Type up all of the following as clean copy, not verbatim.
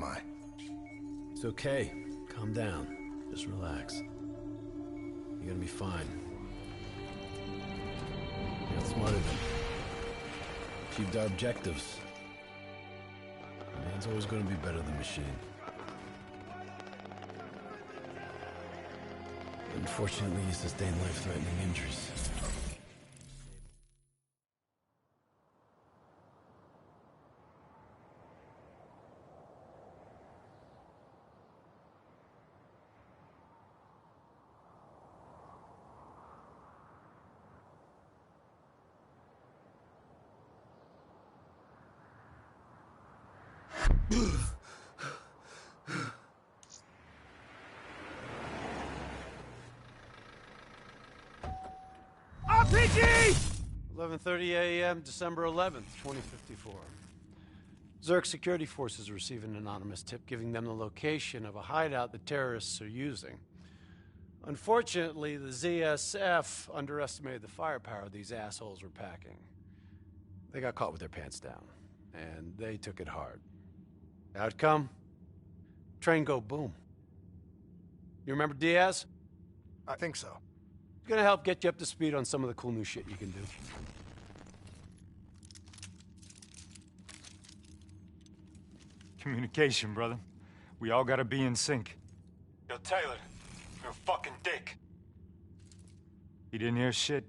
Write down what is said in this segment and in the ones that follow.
am I? It's okay. Calm down. Just relax. You're gonna be fine. You got smarter than achieved our objectives. Man's always gonna be better than machine. Unfortunately, he sustained life-threatening injuries. RPG! 11:30 a.m., December 11th, 2054. Zerk security forces receive an anonymous tip giving them the location of a hideout the terrorists are using. Unfortunately, the ZSF underestimated the firepower these assholes were packing. They got caught with their pants down, and they took it hard. Outcome? Train go boom. You remember Diaz? I think so. It's gonna help get you up to speed on some of the cool new shit you can do. Communication, brother. We all gotta be in sync. Yo, Taylor, you're a fucking dick. You didn't hear shit?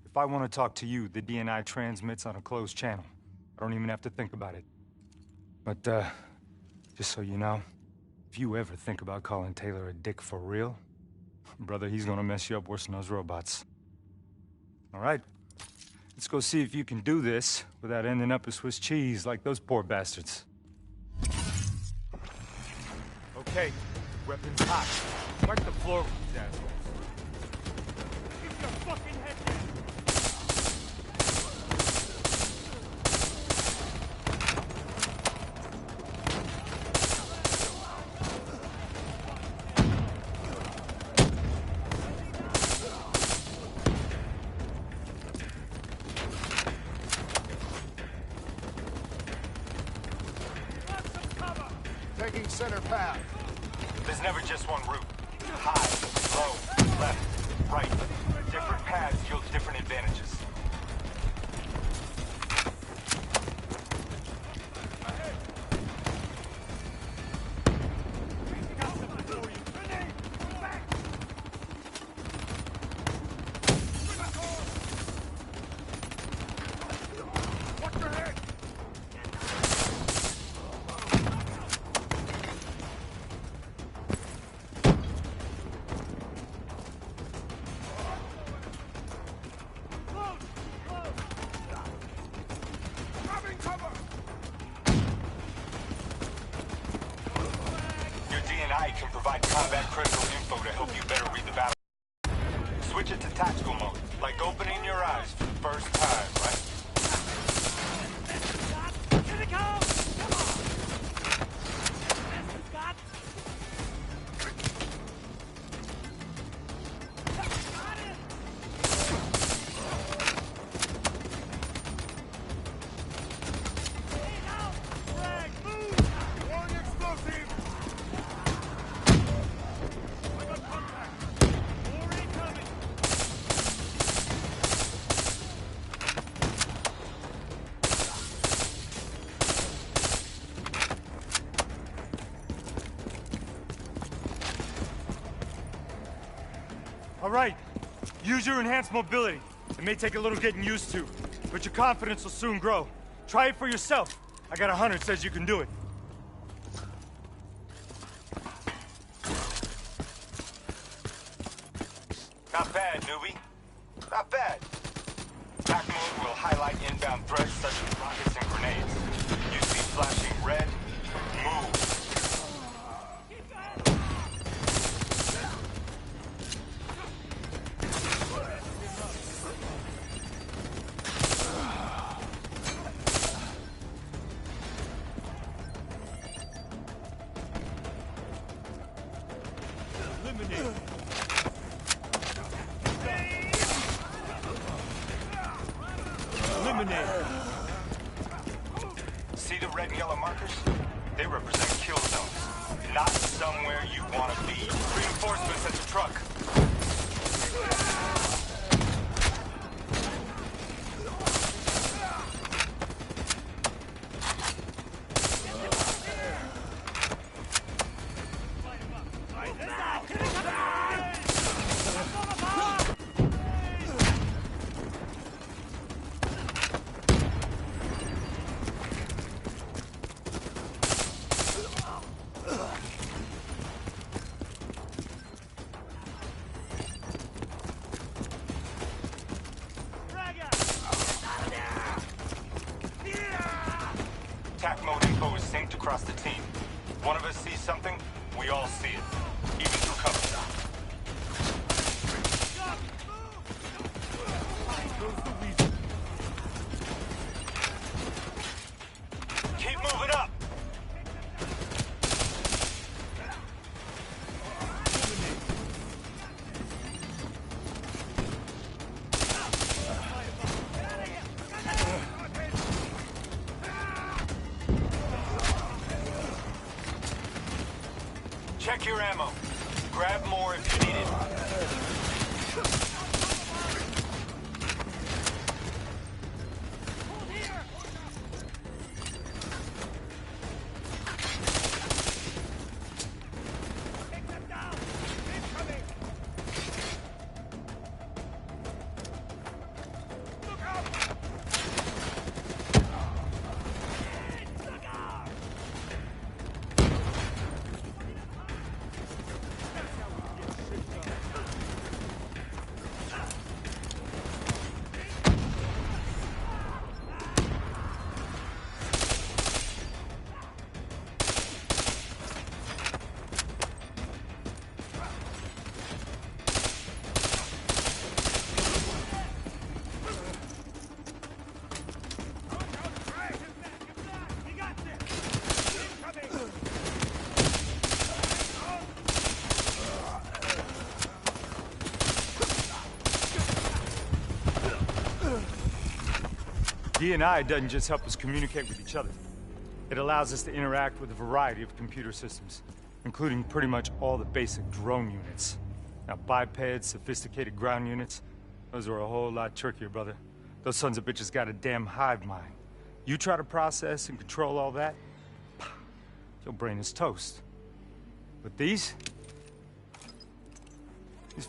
If I want to talk to you, the DNI transmits on a closed channel. I don't even have to think about it. But, just so you know, if you ever think about calling Taylor a dick for real, brother, he's gonna mess you up worse than those robots. All right, let's go see if you can do this without ending up as Swiss cheese like those poor bastards. Okay, weapons hot. Mark the floor with these assholes. Keep your fucking head down. Taking center path. There's never just one route. High, low, left, right. Different paths yield different advantages. Can provide combat critical info to help you better read the battle. Switch it to tactical mode, like opening your eyes for the first time, right? Here they come! Come on! Scott! Got it! Hey, now! Flag, move! Throwing explosive! All right, use your enhanced mobility. It may take a little getting used to, but your confidence will soon grow. Try it for yourself. I got a hunter that says you can do it. Not bad, newbie. Not bad. Attack mode will highlight inbound threats such as rockets and grenades. You see flashing red, move. See the red and yellow markers? They represent kill somewhere you want to be. Reinforcements at the truck. Attack mode info is synced across the team. One of us sees something, we all see it. Even through cover. Keep moving up! Check your ammo. Grab more if you need it. D&I doesn't just help us communicate with each other. It allows us to interact with a variety of computer systems, including pretty much all the basic drone units. Now, bipeds, sophisticated ground units, those are a whole lot trickier, brother. Those sons of bitches got a damn hive mind. You try to process and control all that, your brain is toast. But these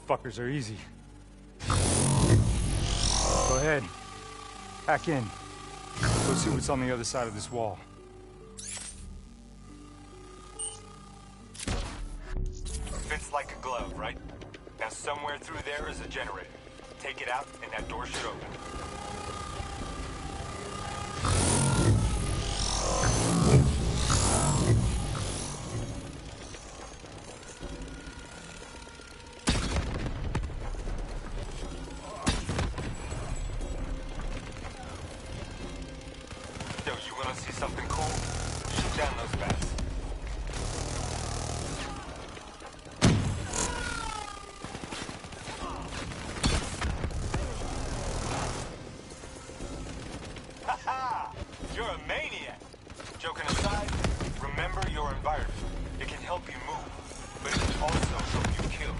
fuckers are easy. Go ahead. Hack in. Go see what's on the other side of this wall. Fits like a glove, right? Now somewhere through there is a generator. Take it out and that door should open. Yo, you wanna see something cool? Shoot down those bats. Haha! You're a maniac! Joking aside, remember your environment. It can help you move, but it can also help you kill.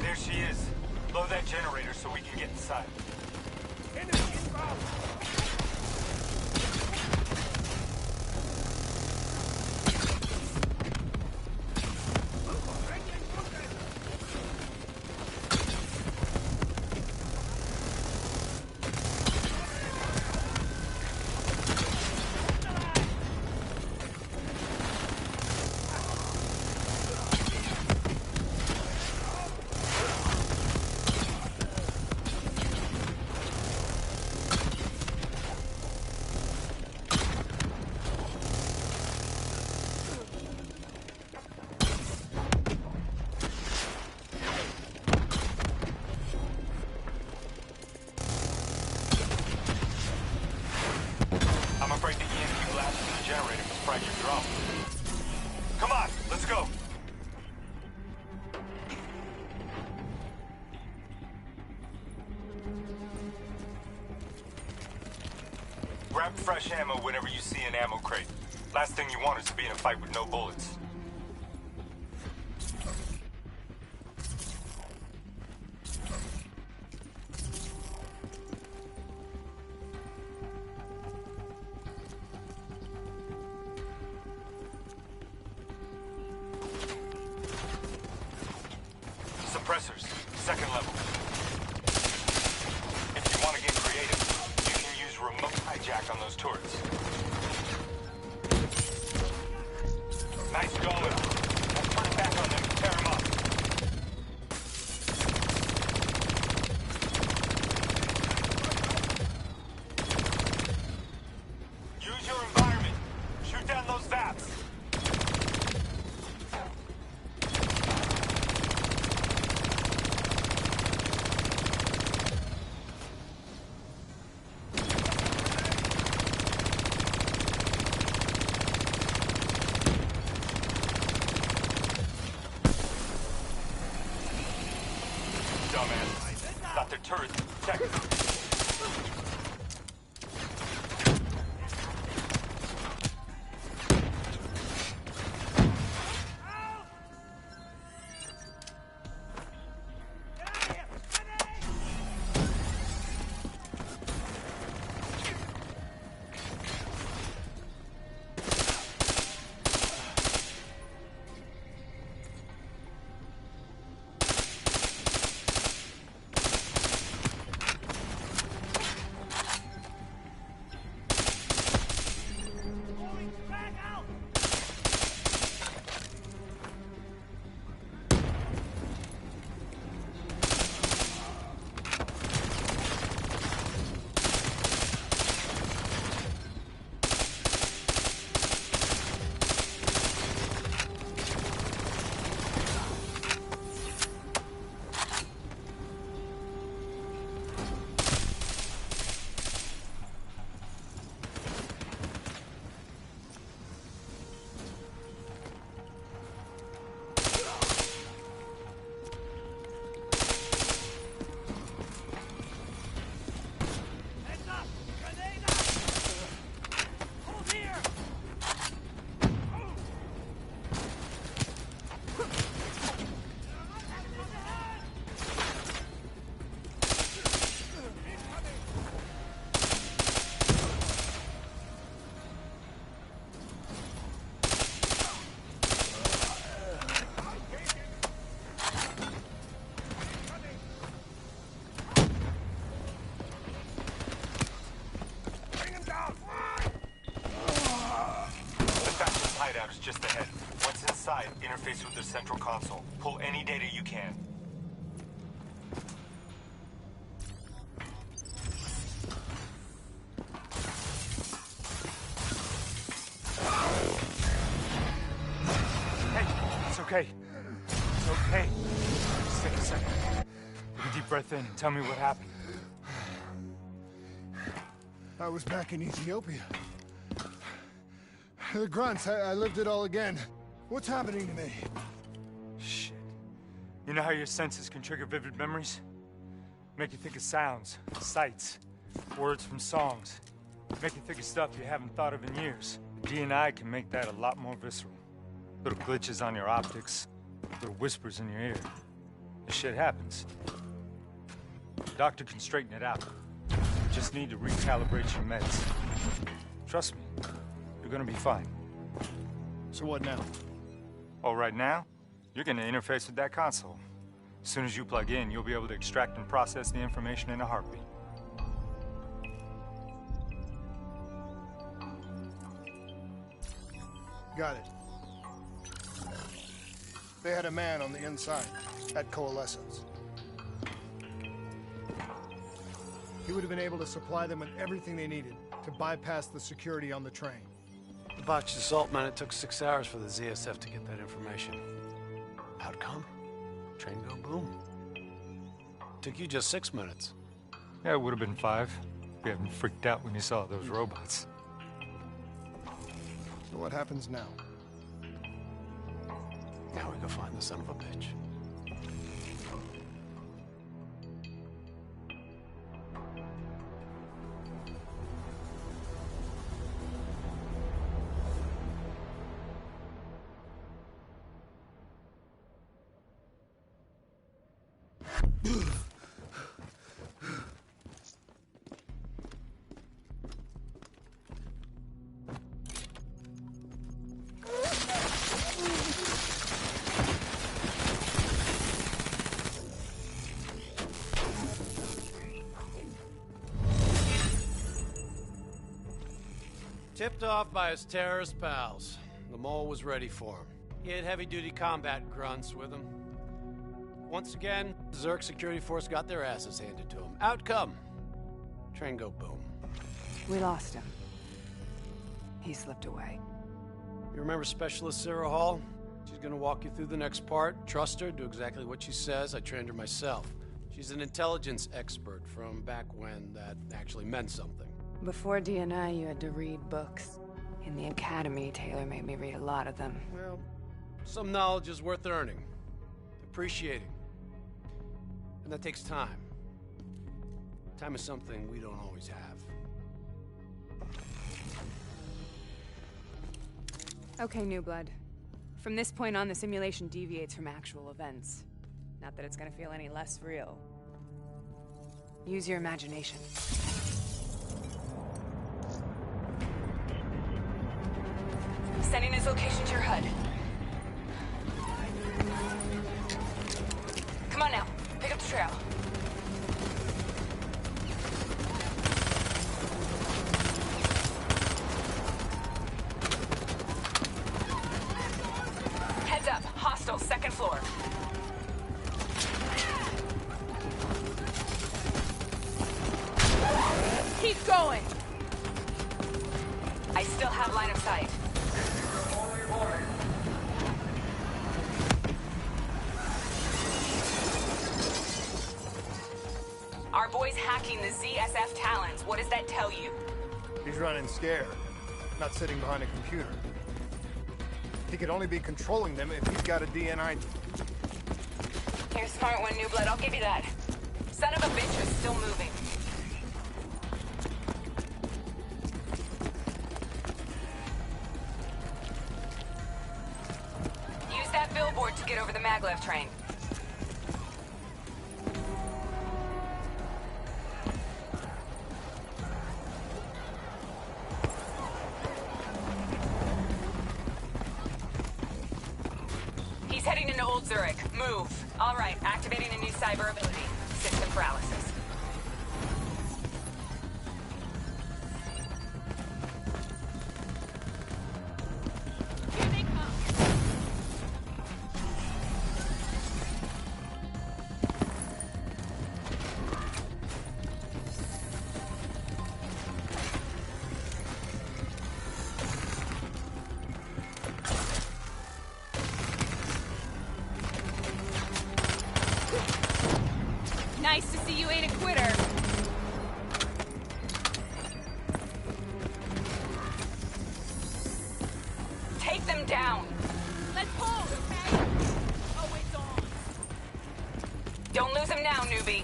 There she is. Blow that generator so we can get inside. Enemy inbound! frag your drone. Come on, let's go. Grab fresh ammo whenever you see an ammo crate. Last thing you want is to be in a fight with no bullets. Suppressors, second level. If you want to get creative, you can use remote hijack on those turrets. Nice going. Now turn it back on them and tear them up. Use your environment. Shoot down those VAPs. Dumbass. Got their turrets protected. Hideout is just ahead. Once inside, interface with the central console. Pull any data you can. Hey, it's okay. It's okay. Just take a second. Take a deep breath in and tell me what happened. I was back in Ethiopia. The grunts, I lived it all again. What's happening to me? Shit. You know how your senses can trigger vivid memories? Make you think of sounds, sights, words from songs. Make you think of stuff you haven't thought of in years. The DNI can make that a lot more visceral. Little glitches on your optics, little whispers in your ear. This shit happens. The doctor can straighten it out. You just need to recalibrate your meds. Trust me. You're gonna be fine. So what now? Oh, right now, you're gonna interface with that console. As soon as you plug in, you'll be able to extract and process the information in a heartbeat. Got it. They had a man on the inside, at Coalescence. He would have been able to supply them with everything they needed to bypass the security on the train. The botched assault, man, it took 6 hours for the ZSF to get that information. Outcome? Train go boom. Took you just 6 minutes. Yeah, it would have been 5 if you hadn't freaked out when you saw those robots. So what happens now? Now we go find the son of a bitch. Tipped off by his terrorist pals, the mole was ready for him. He had heavy-duty combat grunts with him. Once again, Zerk security force got their asses handed to him. Outcome: train go boom. We lost him. He slipped away. You remember Specialist Sarah Hall? She's gonna walk you through the next part. Trust her, do exactly what she says. I trained her myself. She's an intelligence expert from back when that actually meant something. Before DNI, you had to read books. In the academy, Taylor made me read a lot of them. Well, some knowledge is worth earning, appreciating. And that takes time. Time is something we don't always have. Okay, New Blood. From this point on, the simulation deviates from actual events. Not that it's gonna feel any less real. Use your imagination. Sending his location to your HUD. Come on now, pick up the trail. Heads up, hostile, second floor. Keep going! I still have line of sight. Our boy's hacking the ZSF Talons. What does that tell you? He's running scared, not sitting behind a computer. He could only be controlling them if he's got a DNI. You're a smart one, New Blood. I'll give you that. Son of a bitch is still moving. Use that billboard to get over the maglev train. He's heading into Old Zurich. Move. All right, activating a new cyber ability. System paralysis. Here they come. Nice to see you ain't a quitter. Take them down. Let's hold, okay? Oh, it's on. Don't lose him now, newbie.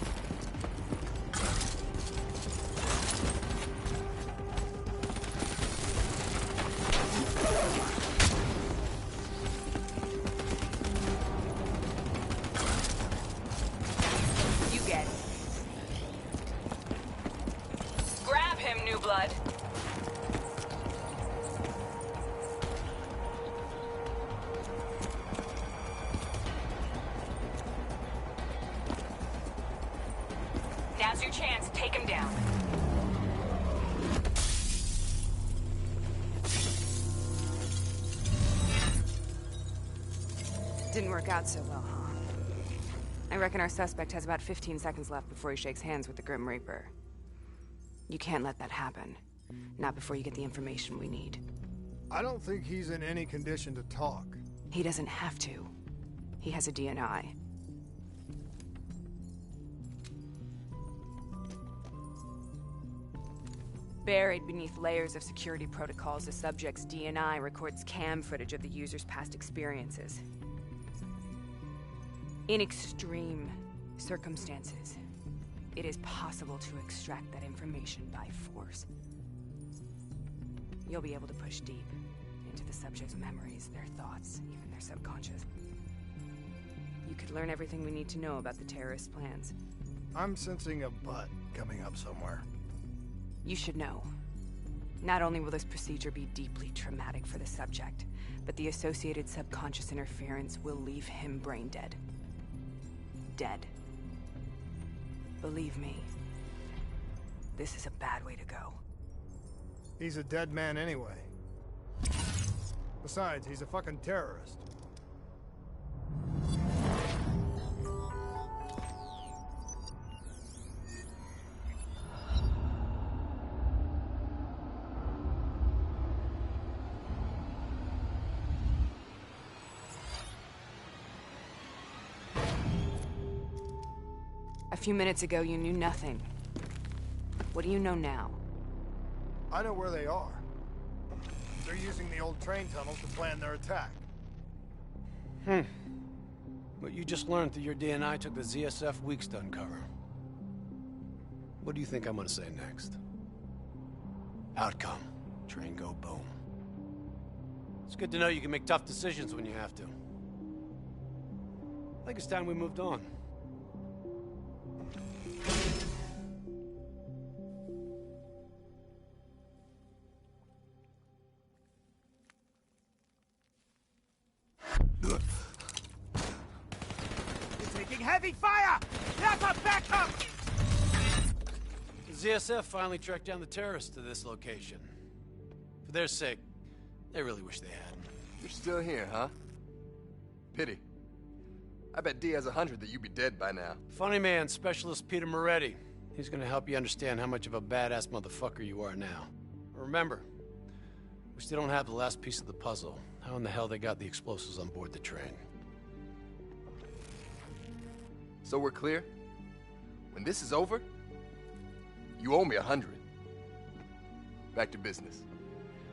You get it. Grab him, New Blood. Now's your chance. Take him down. Didn't work out so well, huh? I reckon our suspect has about 15 seconds left before he shakes hands with the Grim Reaper. You can't let that happen. Not before you get the information we need. I don't think he's in any condition to talk. He doesn't have to. He has a DNI. Buried beneath layers of security protocols, the subject's DNI records cam footage of the user's past experiences. In extreme circumstances, it is possible to extract that information by force. You'll be able to push deep into the subject's memories, their thoughts, even their subconscious. You could learn everything we need to know about the terrorists' plans. I'm sensing a butt coming up somewhere. You should know. Not only will this procedure be deeply traumatic for the subject, but the associated subconscious interference will leave him brain dead. Dead. Believe me, this is a bad way to go. He's a dead man anyway. Besides, he's a fucking terrorist. A few minutes ago, you knew nothing. What do you know now? I know where they are. They're using the old train tunnels to plan their attack. What you just learned through your DNI took the ZSF weeks to uncover. What do you think I'm gonna say next? Outcome. Train go boom. It's good to know you can make tough decisions when you have to. I think it's time we moved on. Heavy fire! That's a backup! The ZSF finally tracked down the terrorists to this location. For their sake, they really wish they had. You're still here, huh? Pity. I bet D has 100 that you'd be dead by now. Funny man, Specialist Peter Moretti. He's gonna help you understand how much of a badass motherfucker you are now. Remember, we still don't have the last piece of the puzzle. How in the hell they got the explosives on board the train? So we're clear? When this is over, you owe me 100. Back to business.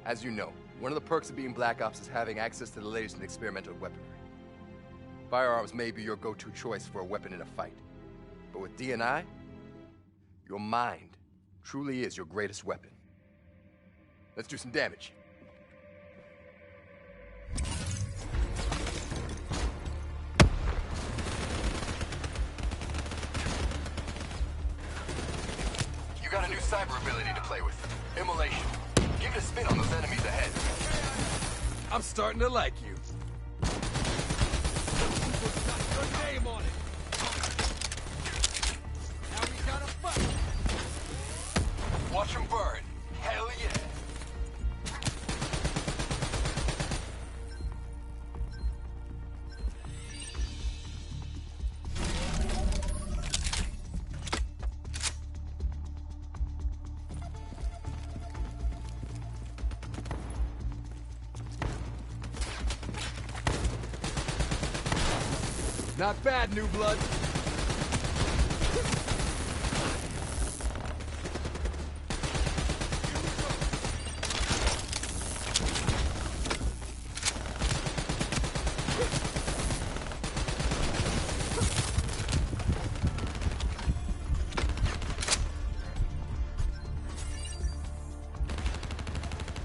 As you know, one of the perks of being Black Ops is having access to the latest in experimental weaponry. Firearms may be your go-to choice for a weapon in a fight. But with DNI, your mind truly is your greatest weapon. Let's do some damage. You got a new cyber ability to play with. Immolation. Give it a spin on those enemies ahead. I'm starting to like you. Put your name on it. Now we got a fight. Watch them burn. Hell yeah. Not bad, new blood.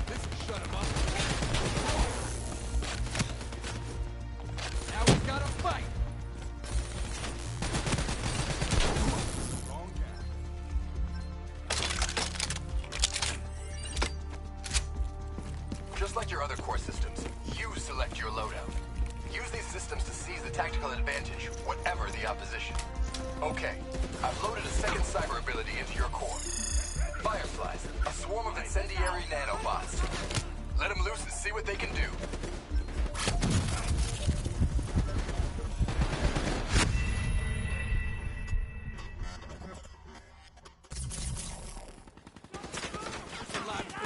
This will shut him up. Now we got a fight. Just like your other core systems, you select your loadout. Use these systems to seize the tactical advantage, whatever the opposition. Okay, I've loaded a second cyber ability into your core. Fireflies, a swarm of incendiary nanobots. Let them loose and see what they can do.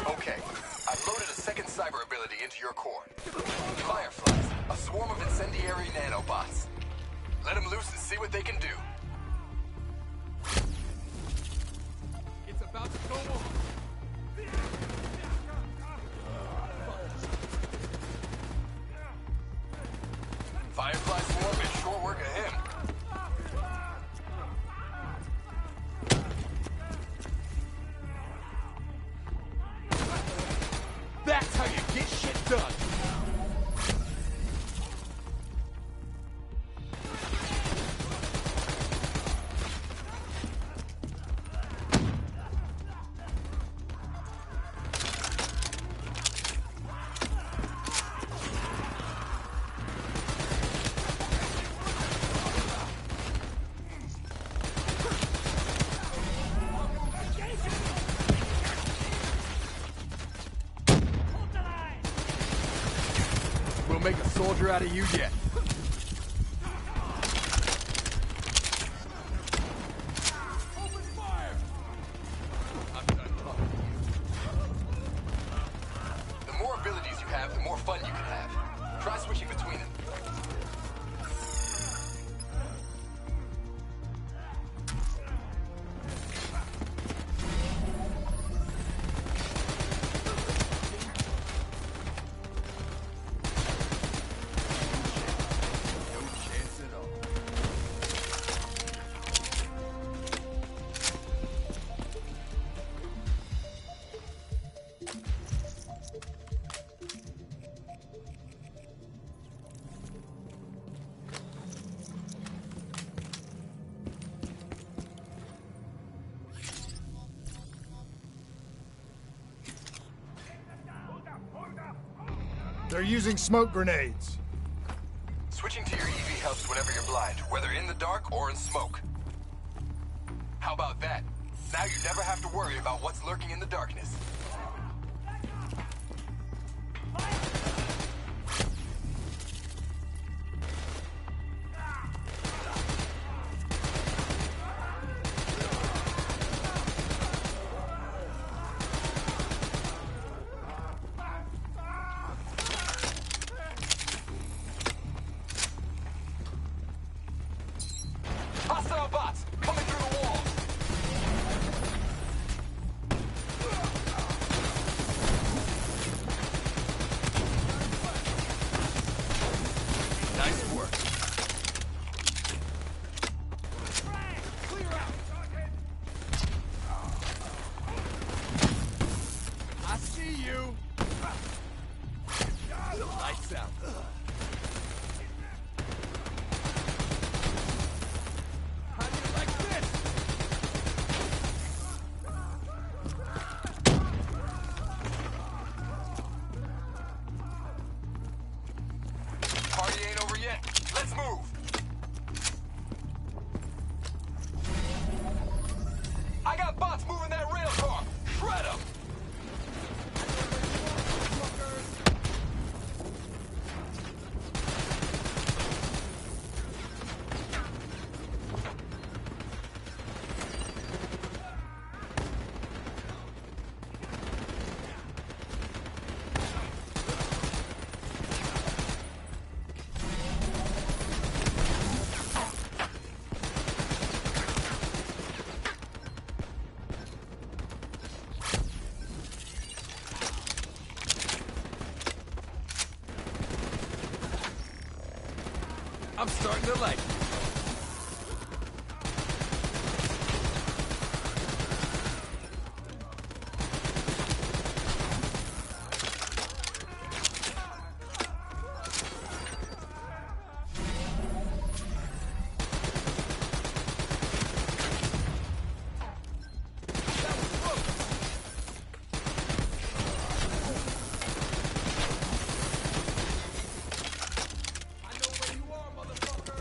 Okay, I've loaded a second cyber ability into your core. Fireflies, a swarm of incendiary nanobots. Let them loose and see what they can do. It's about to go on. make a soldier out of you yet. Open fire! I'm done talking. The more abilities you have, the more fun you can have. Try switching between them. They're using smoke grenades. Switching to your EV helps whenever you're blind, whether in the dark or in smoke. How about that? Now you never have to worry about what's lurking in the darkness. Hostile bots coming through the wall. Nice work. Clear out! I see you. Lights out. How do you like this? Party ain't over yet. Let's move. I got bots moving that rail car. Shred them. I'm starting to like it. I know where you are, motherfucker!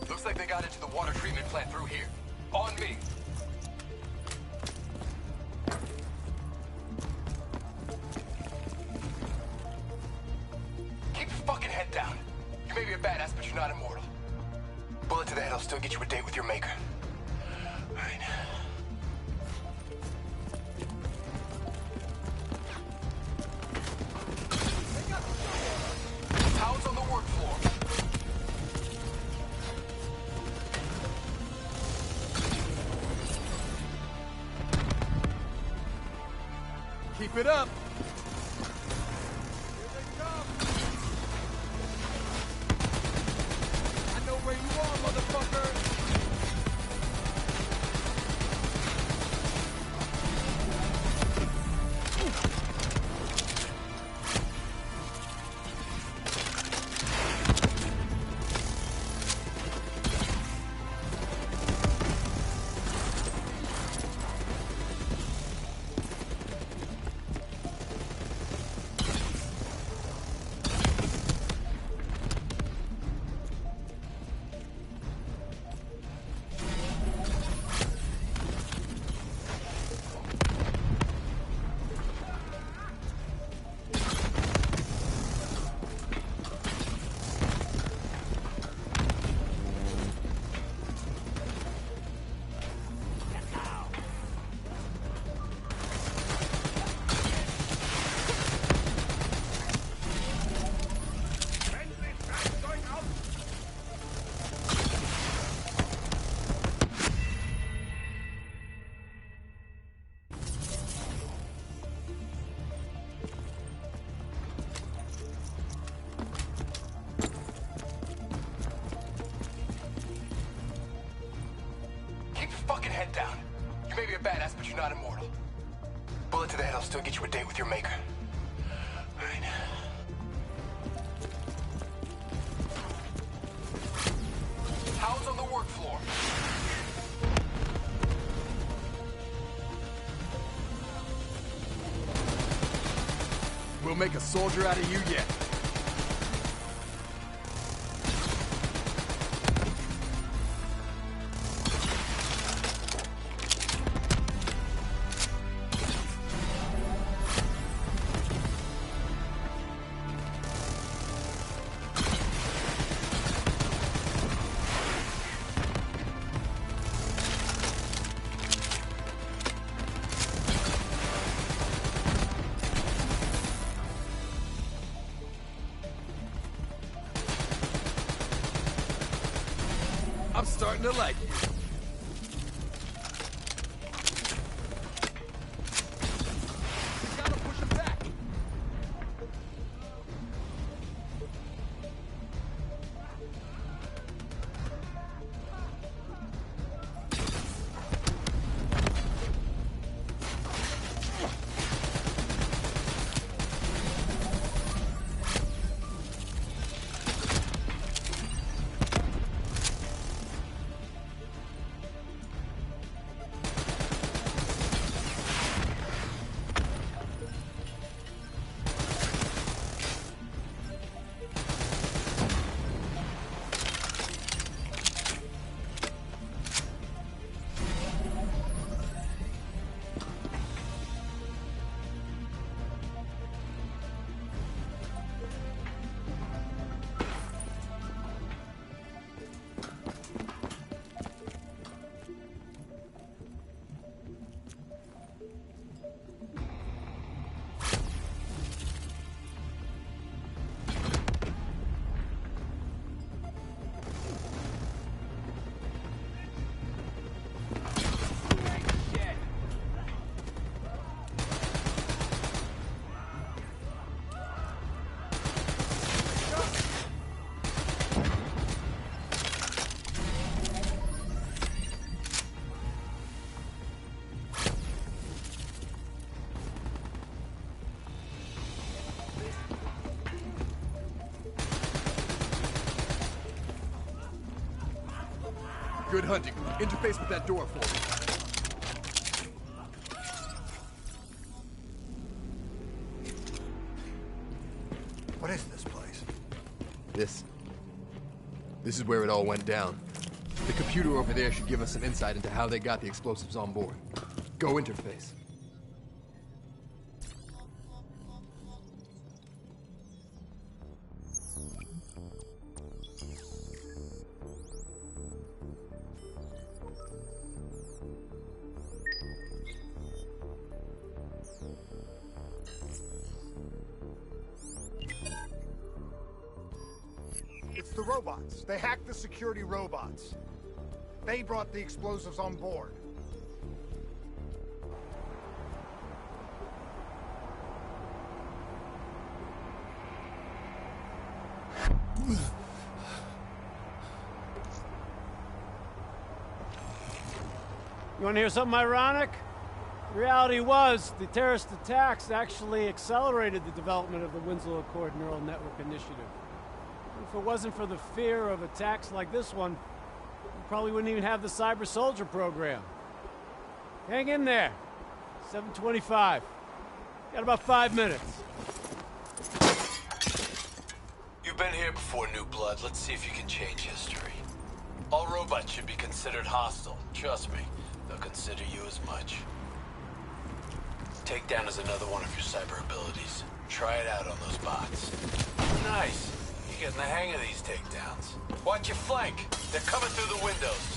Looks like they got into the water treatment plant through here. On me. Keep your fucking head down. You may be a badass, but you're not immortal. Bullet to the head will still get you a date with your maker. All right. Pounds on the work floor. Keep it up. Here they come! I know where you are, motherfucker! still get you a date with your maker. All right. How's on the work floor? We'll make a soldier out of you yet. I'm starting to like it. You gotta push him back. Good hunting. Interface with that door for me. What is this place? This is where it all went down. The computer over there should give us some insight into how they got the explosives on board. Go interface. It's the robots. They hacked the security robots. They brought the explosives on board. You want to hear something ironic? The reality was, the terrorist attacks actually accelerated the development of the Winslow Accord Neural Network Initiative. If it wasn't for the fear of attacks like this one, we probably wouldn't even have the Cyber Soldier program. Hang in there. 7:25. Got about 5 minutes. You've been here before, New Blood. Let's see if you can change history. All robots should be considered hostile. Trust me, they'll consider you as much. Takedown is another one of your cyber abilities. Try it out on those bots. Nice. You're getting the hang of these takedowns. Watch your flank. They're coming through the windows.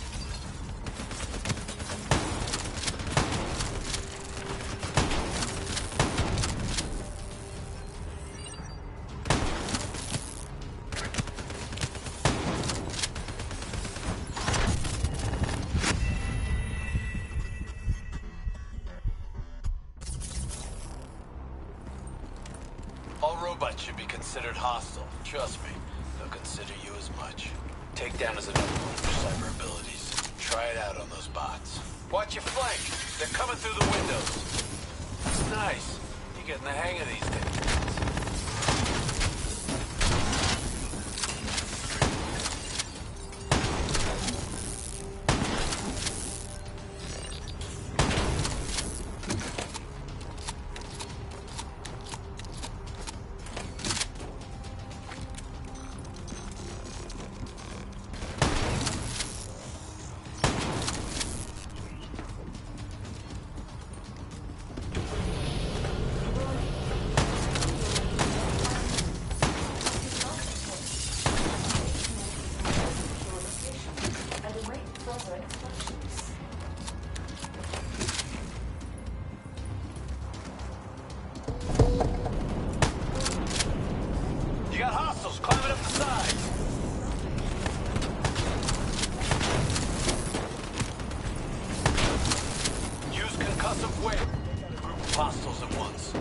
All robots should be considered hostile. Trust me, they'll consider you as much. Takedown is another one of your cyber abilities. Try it out on those bots. Watch your flank. They're coming through the windows. Nice. You're getting the hang of these takedowns. You got hostiles climbing up the side. Use concussive wave. Group of hostiles at once.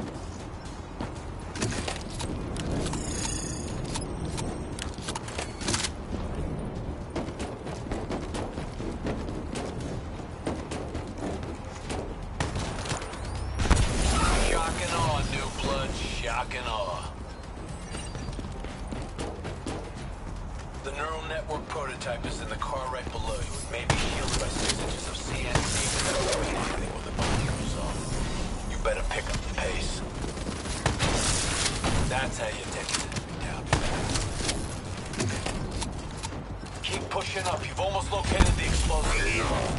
Shock and awe, new blood. Shock and awe. The neural network prototype is in the car right below you. It may be shielded by 6 inches of CNC, but that'll be anything when the bomb goes off. You better pick up the pace. That's how you take it down fast. Keep pushing up. You've almost located the explosive.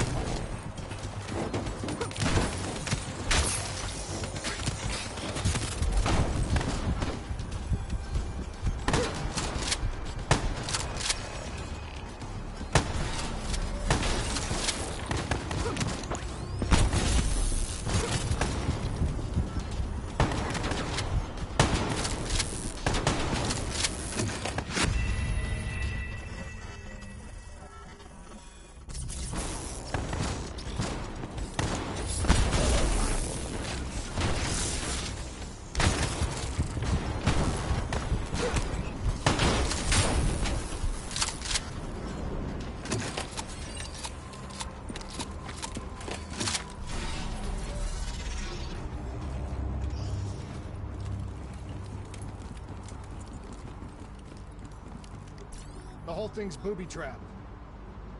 The whole thing's booby-trapped.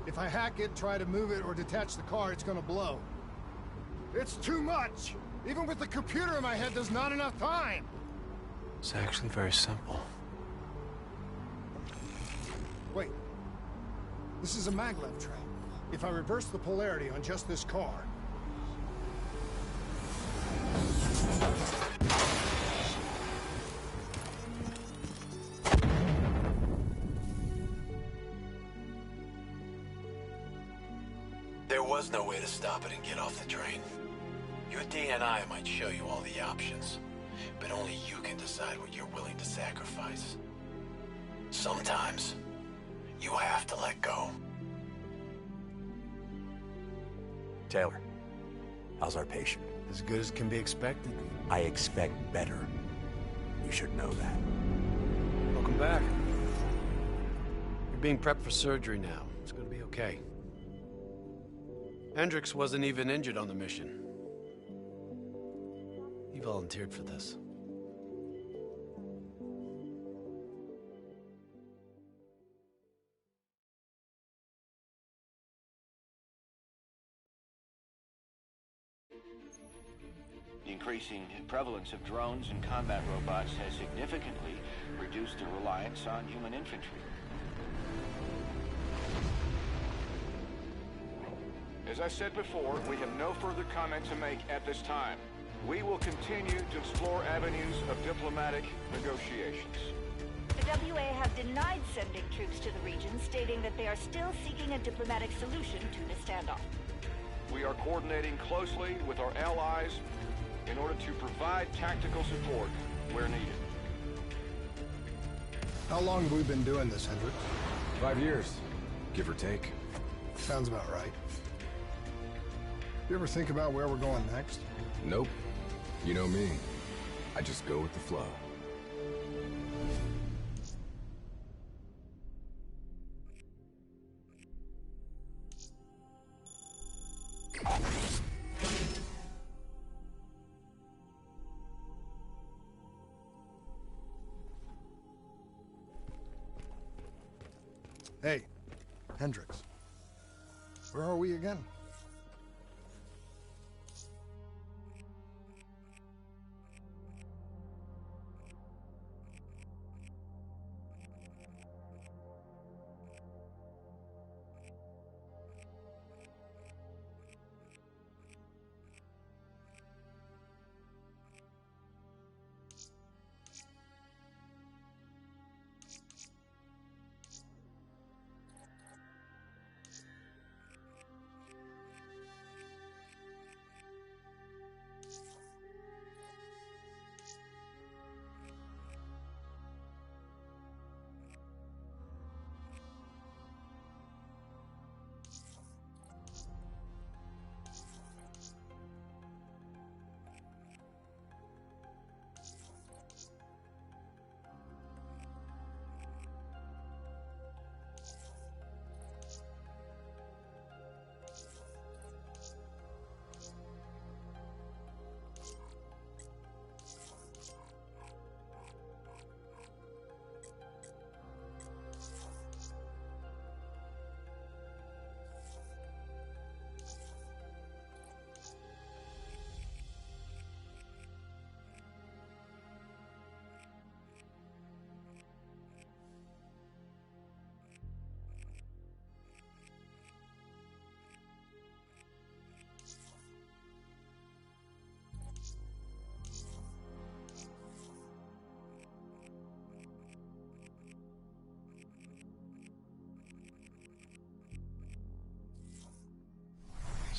If I hack it, try to move it, or detach the car, it's gonna blow. It's too much! Even with the computer in my head, there's not enough time! It's actually very simple. Wait. This is a maglev trap. If I reverse the polarity on just this car... There was no way to stop it and get off the train. Your DNI might show you all the options, but only you can decide what you're willing to sacrifice. Sometimes, you have to let go. Taylor, how's our patient? As good as can be expected. I expect better. You should know that. Welcome back. You're being prepped for surgery now. It's gonna be okay. Hendricks wasn't even injured on the mission. He volunteered for this. The increasing prevalence of drones and combat robots has significantly reduced the reliance on human infantry. As I said before, we have no further comment to make at this time. We will continue to explore avenues of diplomatic negotiations. The WA have denied sending troops to the region, stating that they are still seeking a diplomatic solution to the standoff. We are coordinating closely with our allies in order to provide tactical support where needed. How long have we been doing this, Hendricks? 5 years, give or take. Sounds about right. You ever think about where we're going next? Nope. You know me. I just go with the flow. Hey, Hendricks. Where are we again?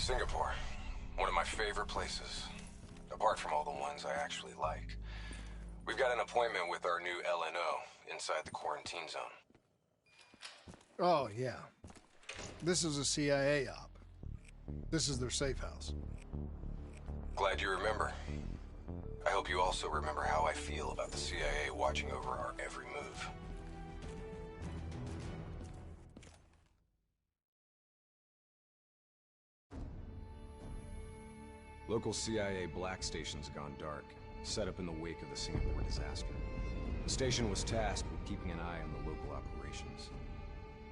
Singapore. One of my favorite places. Apart from all the ones I actually like. We've got an appointment with our new LNO inside the quarantine zone. Oh, yeah. This is a CIA op. This is their safe house. Glad you remember. I hope you also remember how I feel about the CIA watching over our every move. Local CIA black station's gone dark, set up in the wake of the Singapore disaster. The station was tasked with keeping an eye on the local operations.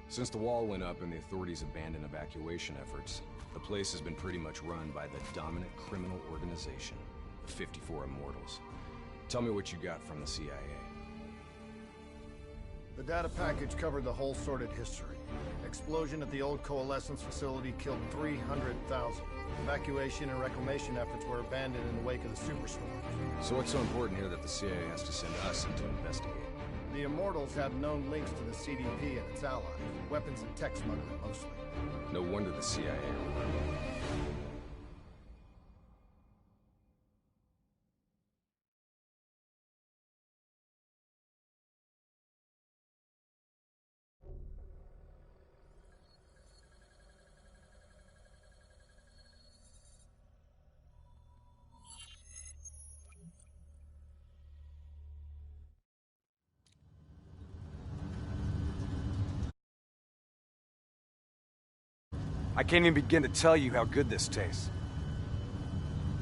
Since the wall went up and the authorities abandoned evacuation efforts, the place has been pretty much run by the dominant criminal organization, the 54 Immortals. Tell me what you got from the CIA. The data package covered the whole sordid history. Explosion at the old coalescence facility killed 300,000. Evacuation and reclamation efforts were abandoned in the wake of the superstorm. So what's so important here that the CIA has to send us in to investigate? The Immortals have known links to the CDP and its allies. Weapons and tech smuggling, mostly. No wonder the CIA are I can't even begin to tell you how good this tastes.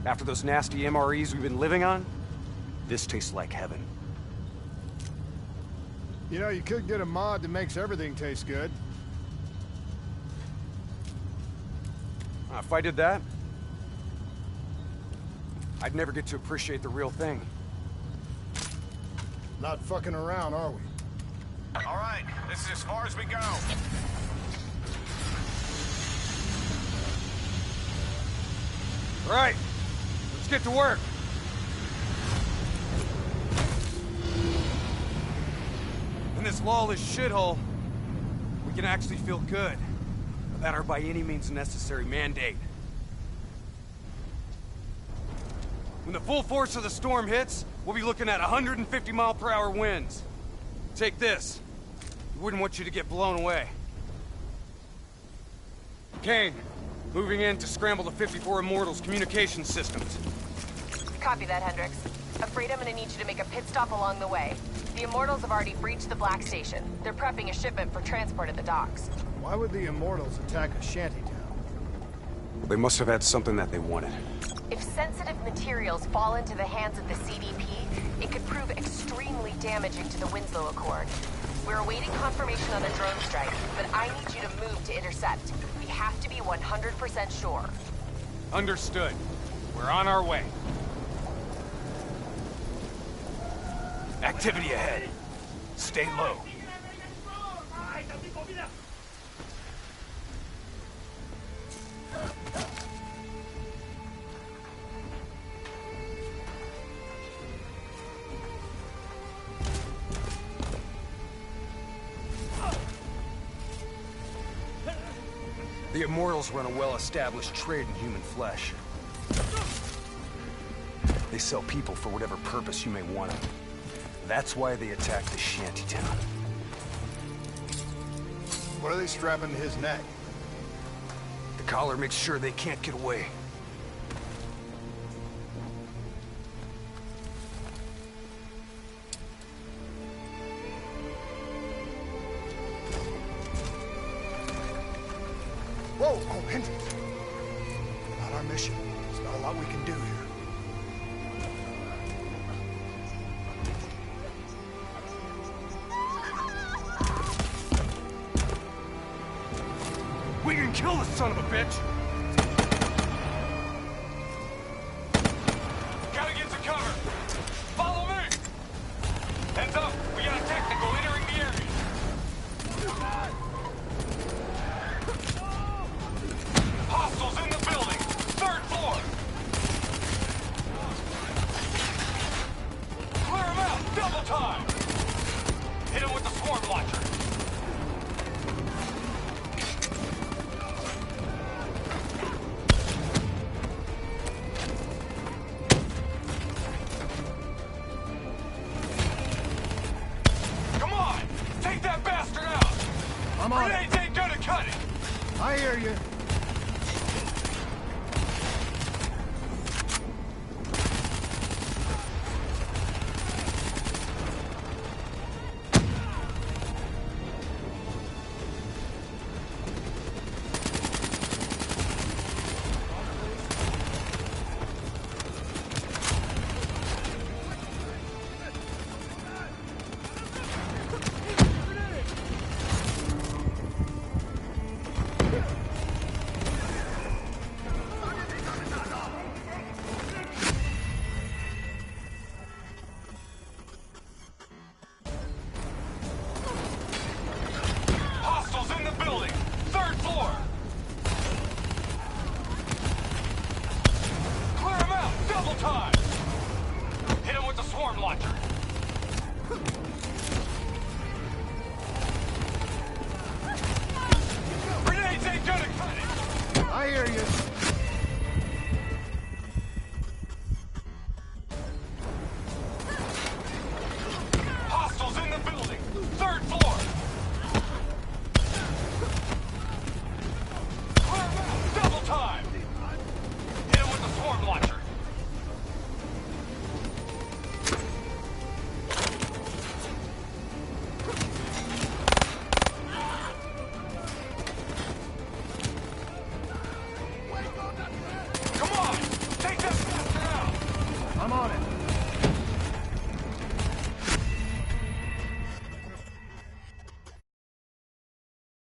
After those nasty MREs we've been living on, this tastes like heaven. You know, you could get a mod that makes everything taste good. If I did that, I'd never get to appreciate the real thing. Not fucking around, are we? All right, this is as far as we go. All right, let's get to work. In this lawless shithole, we can actually feel good about our by any means necessary mandate. When the full force of the storm hits, we'll be looking at 150-mile-per-hour winds. Take this. We wouldn't want you to get blown away. Kane, moving in to scramble the 54 Immortals' communication systems. Copy that, Hendricks. Afraid I'm gonna need you to make a pit stop along the way. The Immortals have already breached the Black Station. They're prepping a shipment for transport at the docks. Why would the Immortals attack a shantytown? They must have had something that they wanted. If sensitive materials fall into the hands of the CDP, it could prove extremely damaging to the Winslow Accord. We're awaiting confirmation on a drone strike, but I need you to move to intercept. We have to be 100% sure. Understood. We're on our way. Activity ahead. Stay low. The Immortals run a well-established trade in human flesh. They sell people for whatever purpose you may want them. That's why they attacked the shantytown. What are they strapping to his neck? The collar makes sure they can't get away. Whoa! Oh, Hendricks! Not our mission. There's not a lot we can do here. We can kill this son of a bitch! Gotta get to cover! Follow me! Heads up! We got a technical entering the area! Hostiles in the building! 3rd floor! Clear them out! Double time! Hit them with the swarm launcher! Come on! Take that bastard out! I'm on it. Grenades ain't gonna cut it! I hear you.